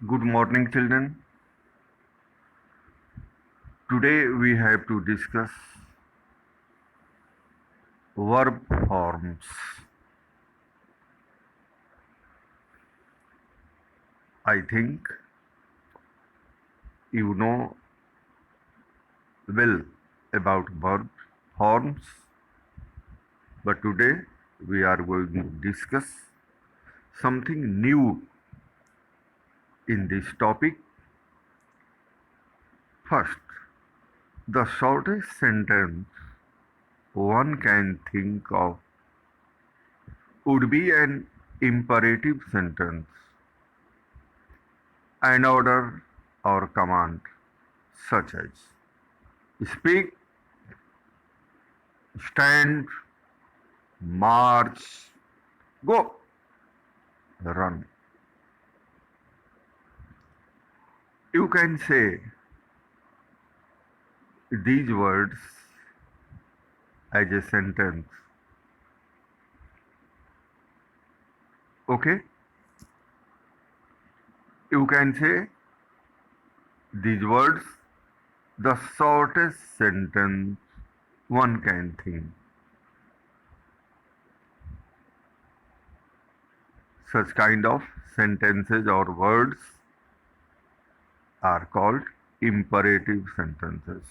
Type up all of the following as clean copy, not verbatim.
Good morning, children. Today we have to discuss verb forms. I think you know well about verb forms, but today we are going to discuss something new in this topic. First, the shortest sentence one can think of would be an imperative sentence, an order or command, such as speak, stand, march, go, run. You can say these words as a sentence. Okay? You can say these words the shortest sentence one can think. Such kind of sentences or words are called imperative sentences,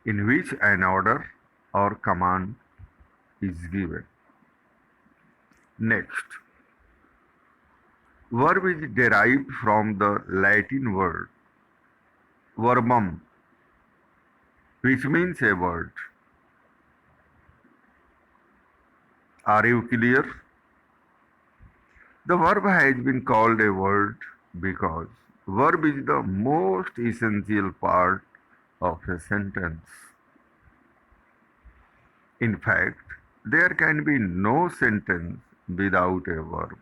in which an order or command is given. Next, verb is derived from the Latin word verbum, which means a word. Are you clear? The verb has been called a word because verb is the most essential part of a sentence. In fact, there can be no sentence without a verb.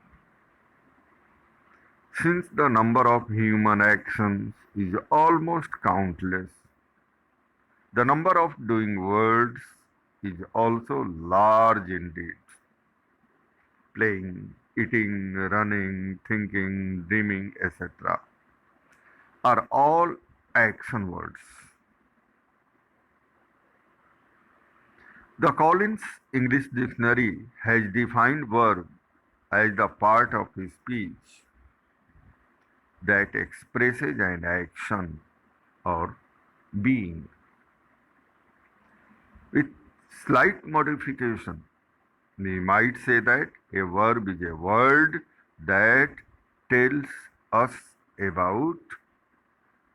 Since the number of human actions is almost countless, the number of doing words is also large indeed. Playing, eating, running, thinking, dreaming, etc. are all action words. The Collins English Dictionary has defined verb as the part of speech that expresses an action or being. With slight modification, we might say that a verb is a word that tells us about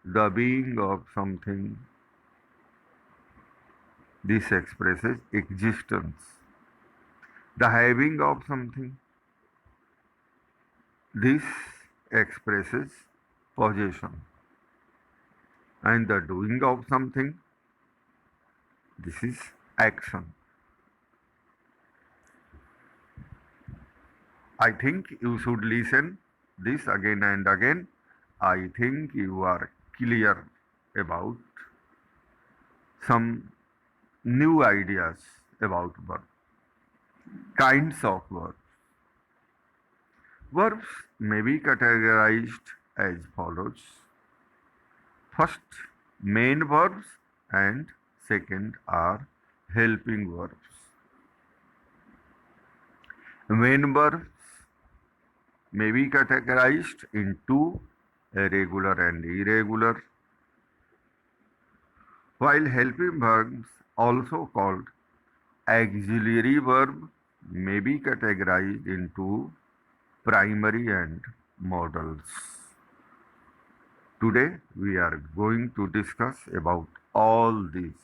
the being of something. This expresses existence. The having of something. This expresses possession. And the doing of something. This is action. I think you should listen this again and again. I think you are clear about some new ideas about verb. Kinds of verbs. Verbs may be categorized as follows. First, main verbs and second are helping verbs. Main verbs may be categorized into regular and irregular, while helping verbs, also called auxiliary verb, may be categorized into primary and modals. Today we are going to discuss about all these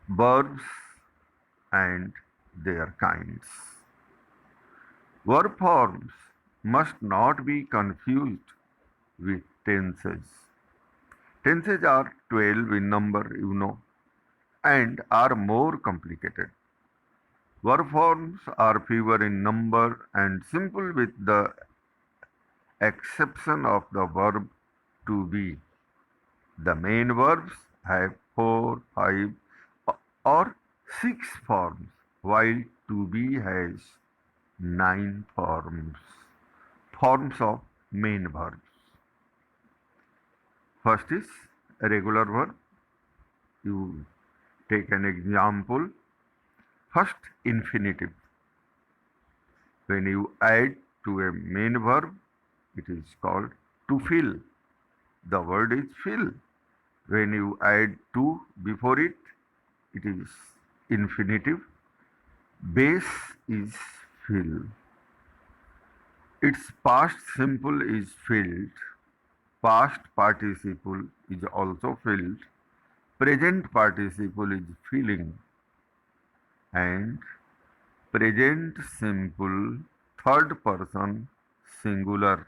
verbs and their kinds. Verb forms must not be confused with tenses. Tenses are 12 in number, and are more complicated. Verb forms are fewer in number and simple with the exception of the verb to be. The main verbs have 4, 5, or 6 forms, while to be has 9 forms. Forms of main verbs. First is a regular verb. You take an example. First, infinitive. When you add to a main verb, it is called to fill. The word is fill. When you add to before it, it is infinitive. Base is fill. Its past simple is filled. Past participle is also filled. Present participle is filling. And present simple third person singular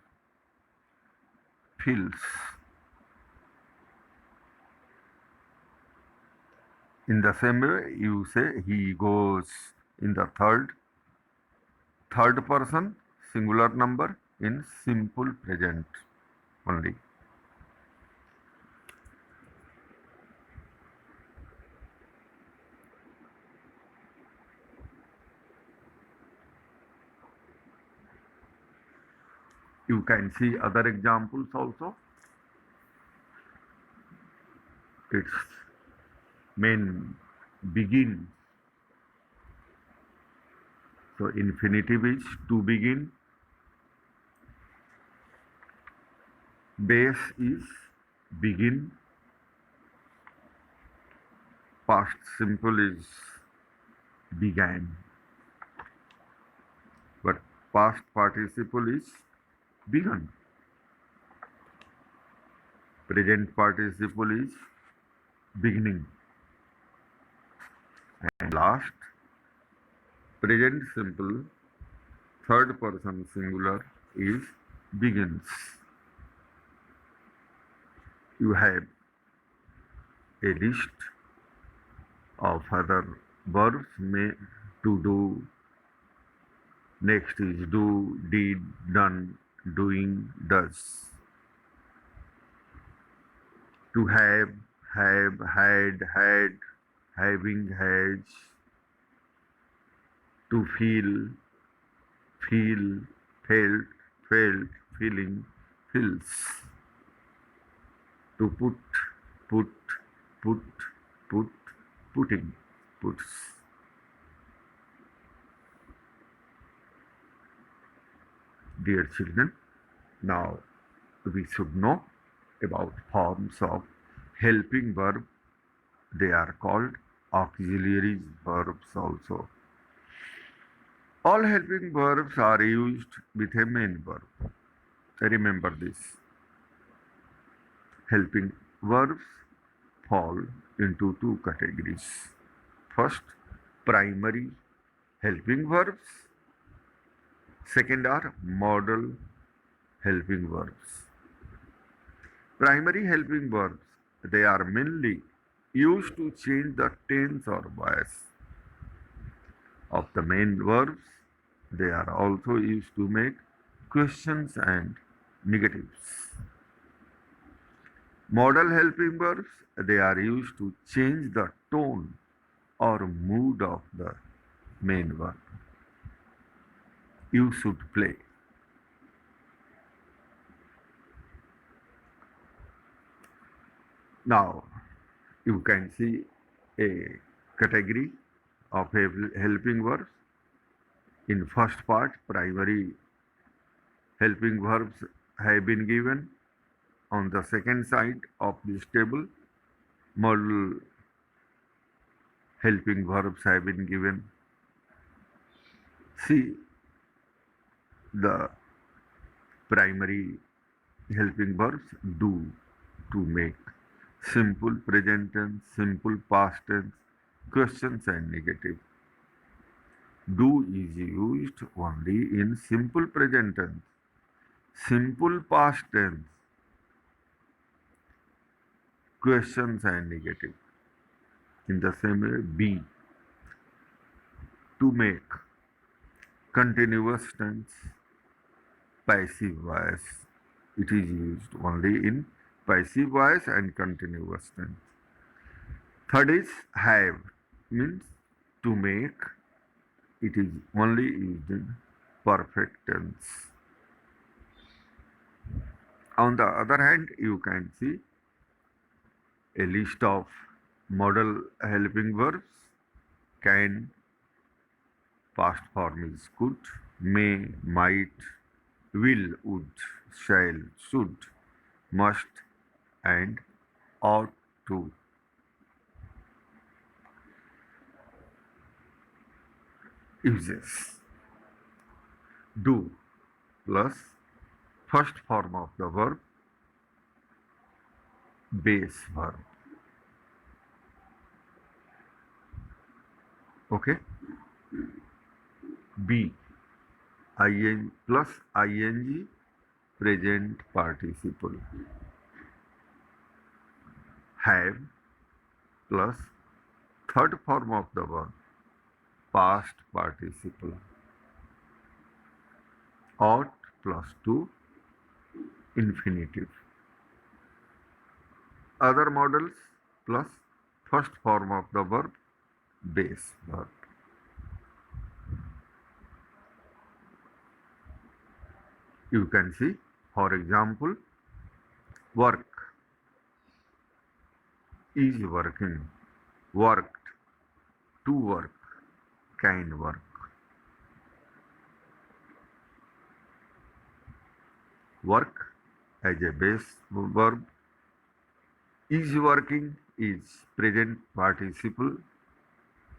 fills. In the same way, you say he goes in the third person singular number in simple present only. You can see other examples also. Its main begin. So infinitive is to begin. Base is begin. Past simple is began. But past participle is begun. Present participle is beginning. And last, present simple third person singular is begins. You have a list of other verbs may to do. Next is do, did, done, doing, does. To have, had, having, has. To feel, felt, feeling, feels. To put, putting, puts. Dear children, now we should know about forms of helping verb. They are called auxiliary verbs also. All helping verbs are used with a main verb. Remember this. Helping verbs fall into two categories. First, primary helping verbs. Second are modal helping verbs. Primary helping verbs, they are mainly used to change the tense or voice of the main verbs. They are also used to make questions and negatives. Modal helping verbs, they are used to change the tone or mood of the main verb. You should play. Now, you can see a category of helping verbs. In first part, primary helping verbs have been given. On the second side of this table, modal helping verbs have been given. See the primary helping verbs do, to make, simple present tense, simple past tense, questions and negative. Do is used only in simple present tense, simple past tense, questions and negative. In the same way, be, to make, continuous tense, passive voice. It is used only in passive voice and continuous tense. Third is have, means to make. It is only used in perfect tense. On the other hand, you can see a list of modal helping verbs. Can, past form is could, may, might, will, would, shall, should, must, and ought to. Uses: do plus first form of the verb, base verb. Okay. Be, ing plus ing, present participle. Have plus third form of the verb, past participle. Ought plus to, infinitive. Other models plus first form of the verb, base verb. You can see, for example, work, is working, worked, to work, can work. Work as a base verb, is working is present participle,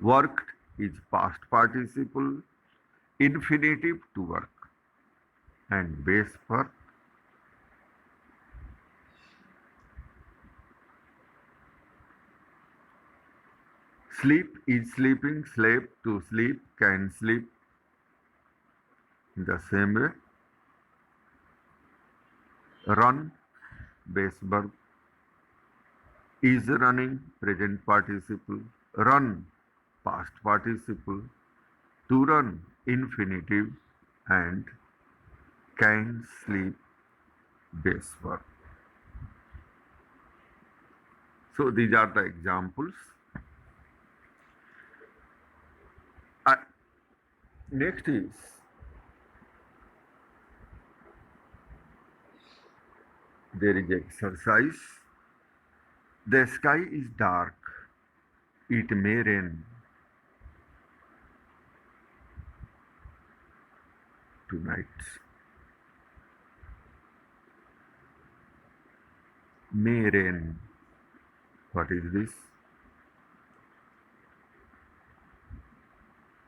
worked is past participle, infinitive to work, and base verb. Sleep is sleeping, slept to sleep, can sleep. In the same way, run, base verb, is running, present participle, run, past participle, to run, infinitive, and can sleep, base verb. So these are the examples. Uh, Next is there is exercise. The sky is dark. It may rain tonight. May rain. What is this?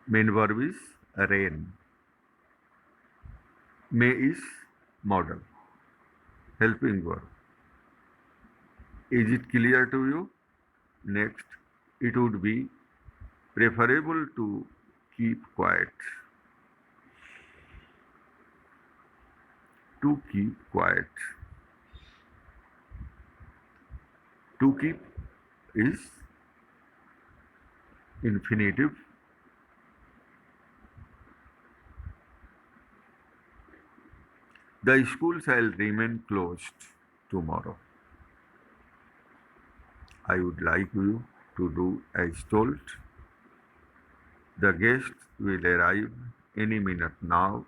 Main verb is rain. May is modal, helping verb. Is it clear to you? Next, it would be preferable to keep quiet. To keep quiet. To keep is infinitive. The school shall remain closed tomorrow. I would like you to do as told. The guests will arrive any minute now.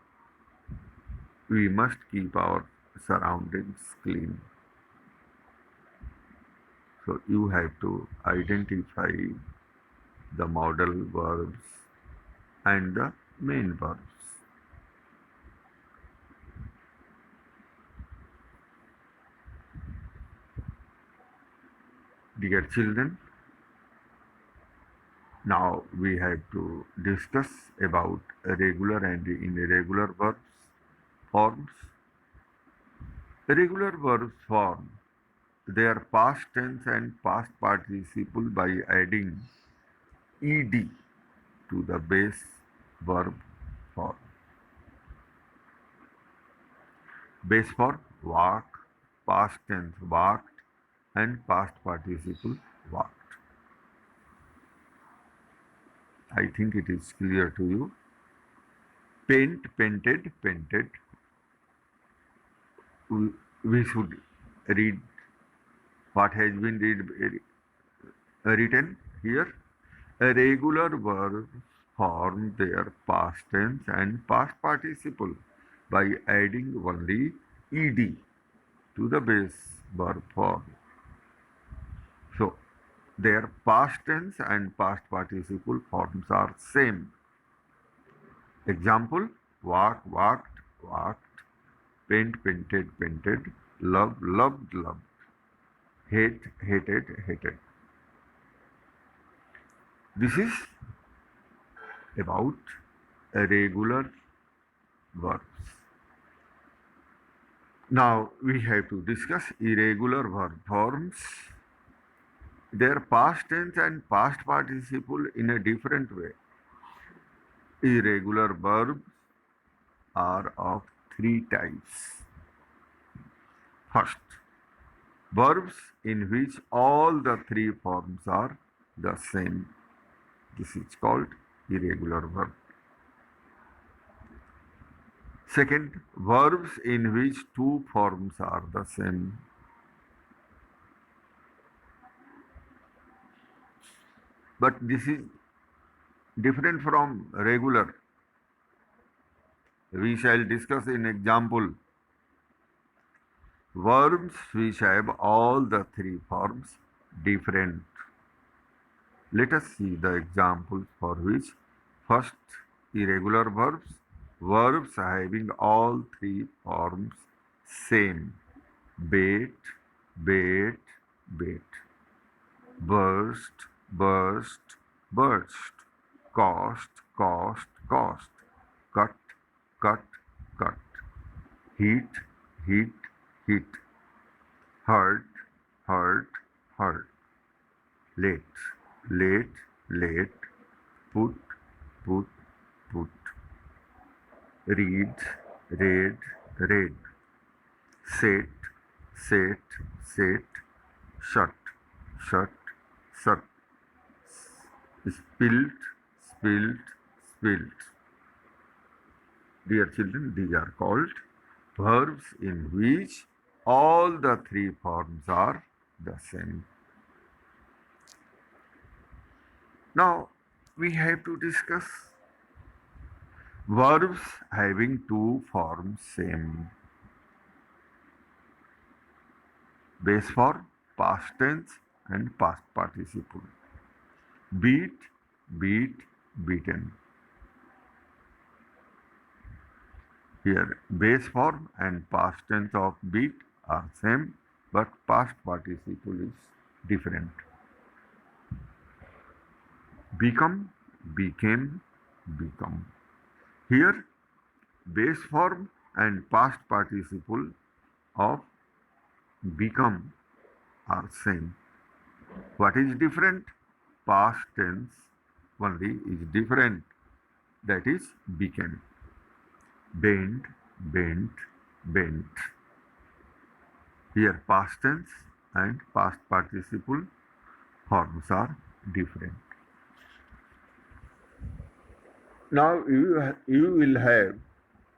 We must keep our surroundings clean. So you have to identify the modal verbs and the main verbs. Dear children, now we have to discuss about regular and irregular verbs forms. Regular verbs form their past tense and past participle by adding ed to the base verb form. Base form walk, past tense walked, and past participle walked. I think it is clear to you. Paint, painted, painted. We should read what has been written here. A regular verbs form their past tense and past participle by adding only ed to the base verb form. So their past tense and past participle forms are same. Example: walk, walked, walked, paint, painted, painted, love, loved, loved, hate, hated, hated. This is about irregular verbs. Now we have to discuss irregular verb forms, their past tense and past participle in a different way. Irregular verbs are of three types. First, verbs in which all the three forms are the same. This is called irregular verb. Second, verbs in which two forms are the same. But this is different from regular. We shall discuss in example verbs which have all the three forms different. Let us see the examples for which. First, irregular verbs, verbs having all three forms same. Bait, bait, bait. Burst, burst, burst. Cost, cost, cost. Cut, cut, cut. Heat, heat, heat. Hurt, hurt, hurt. Late, late, late. Put, put, put. Read, read, read. Set, set, set. Shut, shut, shut. Spilt, spilt, spilt. Dear children, these are called verbs in which all the three forms are the same. Now, we have to discuss verbs having two forms same. Base form, past tense and past participle. Beat, beat, beaten. Here, base form and past tense of beat are same, but past participle is different. Become, became, become. Here, base form and past participle of become are same. What is different? Past tense only is different. That is became. Bend, bent, bent. Here past tense and past participle forms are different. Now you will have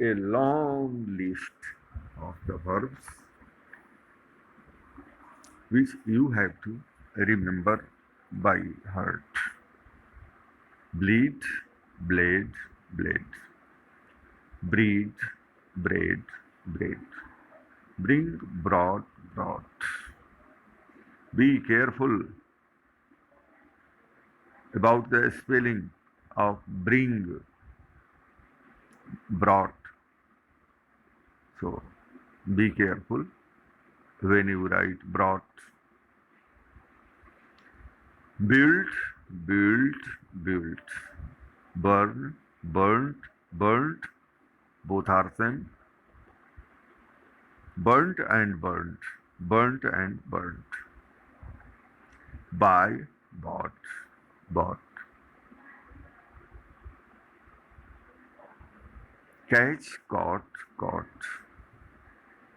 a long list of the verbs which you have to remember by heart. Bleed, blade, blade. Breed, bread, bread. Bring, brought, brought. Be careful about the spelling of bring, brought. So be careful when you write brought. Built, built, built. Burn, burnt, burnt. Both are same. Burnt and burnt. Burnt and burnt. Buy, bought, bought. Catch, caught, caught.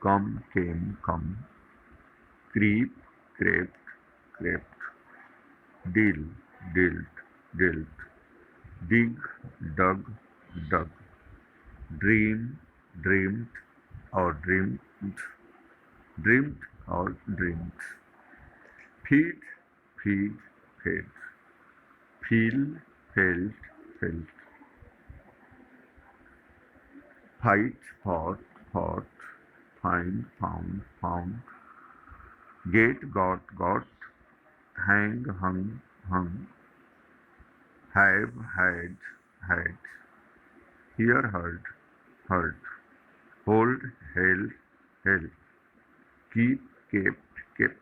Come, came, come. Creep, crept, crept. Deal, dealt, dealt. Dig, dug, dug. Dream, dreamed or dreamed. Dreamed or dreamed. Feed, feed, fed. Feel, felt, felt. Fight, fought, fought, find, found, get, got, hang, hung, have, had, hear, heard, hold, held, keep, kept,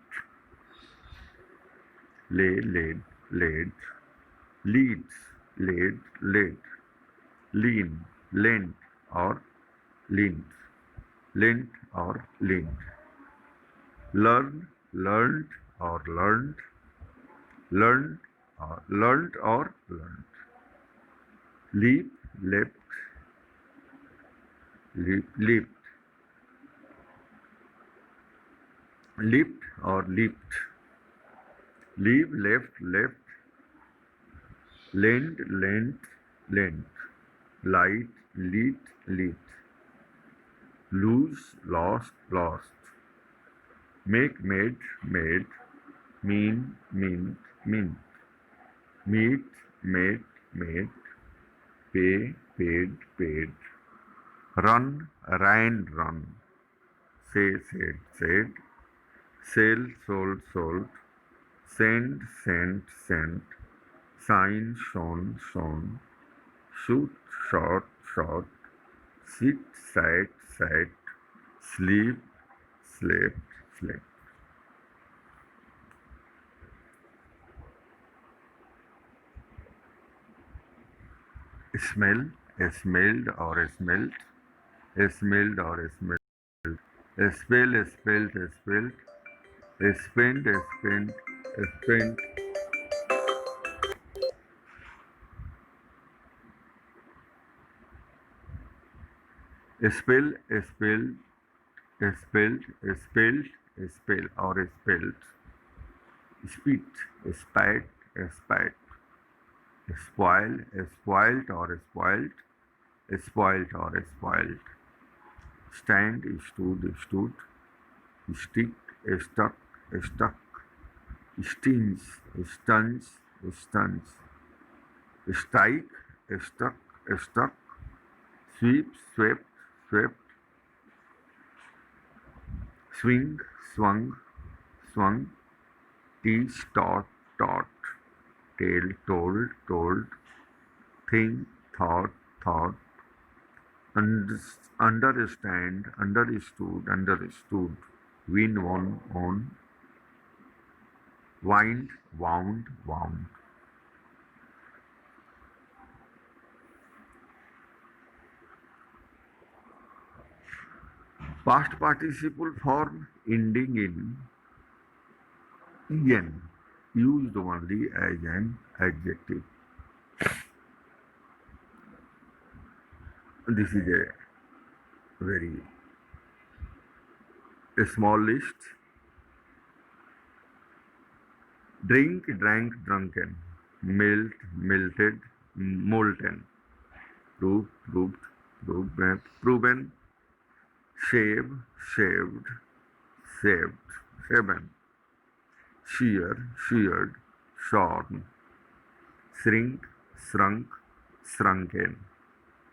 lay, laid, leads, led, lean, lent or leaned, lent or leaned, learn, learned or learned or learned, leap, leaped, leaped or leaped, leave, left, lent, light, lit, lose, lost, make, made, mean, meet, made, pay, paid, run, run, say, said, sell, sold, send, sent, sign, shown, shoot, shot, sit, sat, sleep, slept. Smell, smelled or smelt, smelled or smelled, spelled, spent, spell, spelled, spell or spelled, spit, spat, spat, spoil, spoiled or spoiled, stand, stood, stick, stuck, stings, stuns, strike, stuck, sweep, swept, swing, swung, teach, taught, tale, told, think, thought, understand, understood, win, won, wind, wound. Past participle form ending in en, used only as an adjective. This is a very a small list. Drink, drank, drunken, melt, melted, molten, proof, proven, shave, shaved, saved, shaven, sheared, shorn, shrink, shrunken,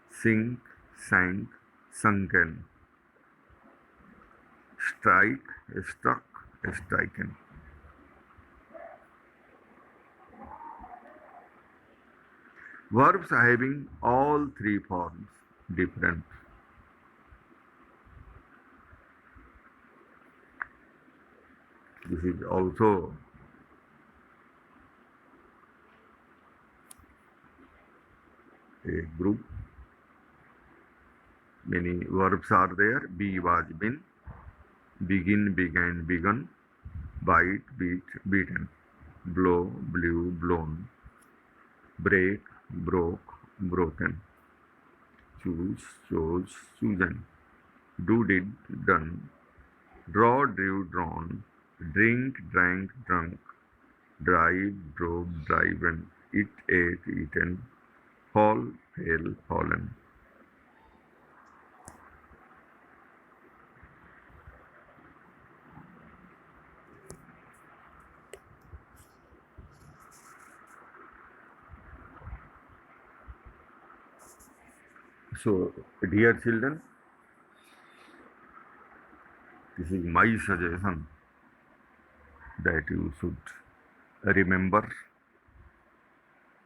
sink, sank, sunken, strike, struck, striken. Verbs having all three forms different. This is also a group. Many verbs are there. Be, was, been, begin, began, begun, bite, beaten, blow, blew, blown, break, broke, broken, choose, chose, chosen, do, did, done, draw, drew, drawn, drink, drank, drunk, drive, drove, driven, eat, ate, eaten, fall, fell, fallen. So, dear children, This is my suggestion that you should remember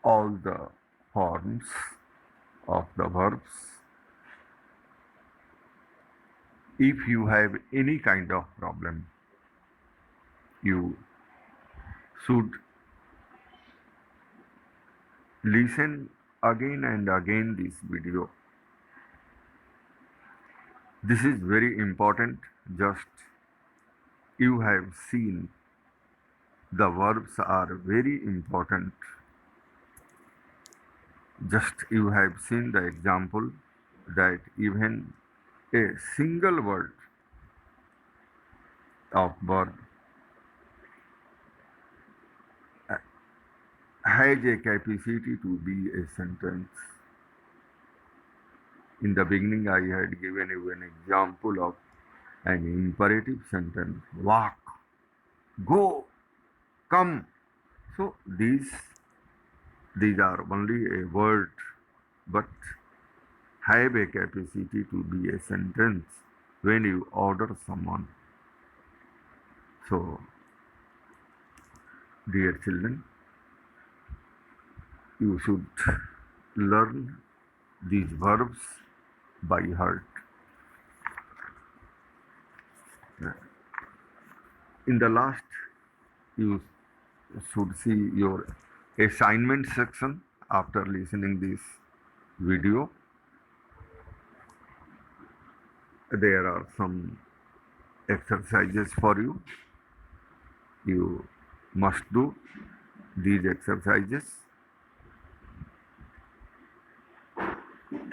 all the forms of the verbs. If you have any kind of problem, you should listen again and again this video. This is very important. Just you have seen the verbs are very important. Just you have seen the example that even a single word of verb has a capacity to be a sentence. In the beginning, I had given you an example of an imperative sentence: walk, go, come. So these are only a word, but have a capacity to be a sentence when you order someone. So, dear children, you should learn these verbs by heart. In the last, you should see your assignment section after listening this video. There are some exercises for you. You must do these exercises.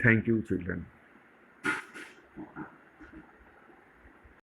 Thank you, children.